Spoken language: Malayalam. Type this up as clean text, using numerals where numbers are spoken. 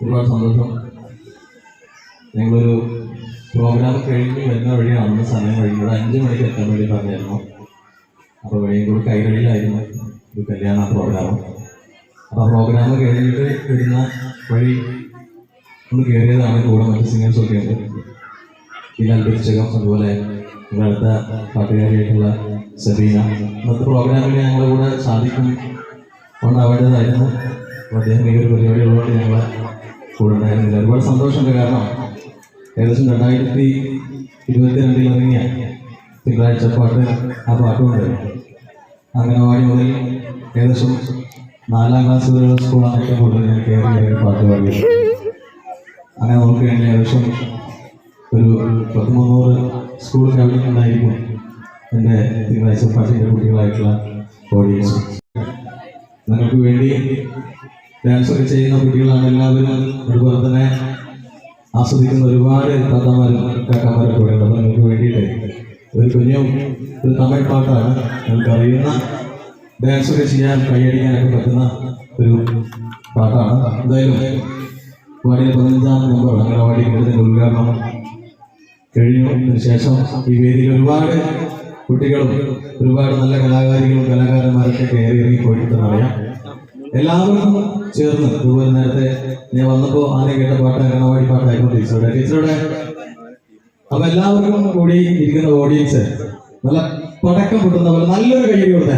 ഒരുപാട് സന്തോഷം. ഞങ്ങളൊരു പ്രോഗ്രാം കഴിഞ്ഞ് വരുന്ന വഴിയാണ് സമയം കഴിഞ്ഞത്. 5 മണിക്ക് എത്താൻ വേണ്ടി പറഞ്ഞായിരുന്നു. അപ്പോൾ വഴിയും കൈകളിലായിരുന്നു ഒരു കല്യാണ പ്രോഗ്രാം. അപ്പോൾ പ്രോഗ്രാം കഴിഞ്ഞിട്ട് വരുന്ന വഴി ഒന്ന് കയറിയതാണ്. കൂടെ മറ്റ് സിംഗേഴ്സൊക്കെ ഉണ്ട്. പിന്നെ അൽബിച്ചകം, അതുപോലെ ഇവിടെ അടുത്ത പാട്ടുകാരിയായിട്ടുള്ള സബീന. ഇന്നത്തെ പ്രോഗ്രാമിൽ ഞങ്ങളുടെ കൂടെ സാധിക്കും ഉണ്ടാവേണ്ടതായിരുന്നു. അപ്പോൾ അദ്ദേഹം ഈ ഒരു പരിപാടി ഉള്ളതുകൊണ്ട് ഞങ്ങളെ കൂടെ ഉണ്ടായിരുന്നില്ല. ഒരുപാട് സന്തോഷമുണ്ട്. കാരണം ഏകദേശം 2022 ഇറങ്ങിയ തിങ്കളാഴ്ച പാട്ട്, ആ പാട്ടുമുണ്ട്. അംഗനവാടി മുതൽ ഏകദേശം 4ാം ക്ലാസ് വരെ സ്കൂളാണ് ഏറ്റവും കൂടുതൽ ഞാൻ കയറി പാട്ട് പാടിയത്. അങ്ങനെ നോക്കുകയാണെങ്കിൽ ഏകദേശം ഒരു 300 സ്കൂൾ കവിഞ്ഞിട്ടുണ്ടായിരിക്കും എൻ്റെ തിങ്കളാഴ്ച പാട്ടിൻ്റെ കുട്ടികളായിട്ടുള്ള ഓഡിയൻസ്. നിങ്ങൾക്ക് വേണ്ടി ഡാൻസൊക്കെ ചെയ്യുന്ന കുട്ടികളാണ് എല്ലാവരും. അതുപോലെ തന്നെ ആസ്വദിക്കുന്ന ഒരുപാട് താത്തമാരും കാക്കാമാരൊക്കെ ഉണ്ട്. അപ്പോൾ നിങ്ങൾക്ക് വേണ്ടിയിട്ട് ഒരു തമിഴ് പാട്ടാണ്. നിങ്ങൾക്ക് അറിയുന്ന ഡാൻസൊക്കെ ചെയ്യാൻ, കൈയടിക്കാനൊക്കെ പറ്റുന്ന ഒരു പാട്ടാണ്. എന്തായാലും വാടിയ 15ാം നമ്പർ അംഗനവാടി കെട്ടിടത്തിൻ്റെ ഉദ്ഘാടനം കഴിഞ്ഞതിന് ശേഷം ഈ വേദിയിൽ ഒരുപാട് കുട്ടികളും ഒരുപാട് നല്ല കലാകാരികളും കലാകാരന്മാരൊക്കെ കയറി ഇറങ്ങി പോയിട്ടുണ്ടെന്നറിയാം. എല്ലാവർക്കും ചേർന്ന് അതുപോലെ നേരത്തെ ഞാൻ വന്നപ്പോൾ ആദ്യം കേട്ട പാട്ട് അംഗനവാടി പാട്ടായിരുന്നു ടീച്ചറുടെ. അപ്പൊ എല്ലാവർക്കും കൂടി ഇരിക്കുന്ന ഓഡിയൻസ് നല്ല പടക്കം പൊട്ടുന്ന പോലെ നല്ലൊരു കയ്യടി കൊടുത്തേ.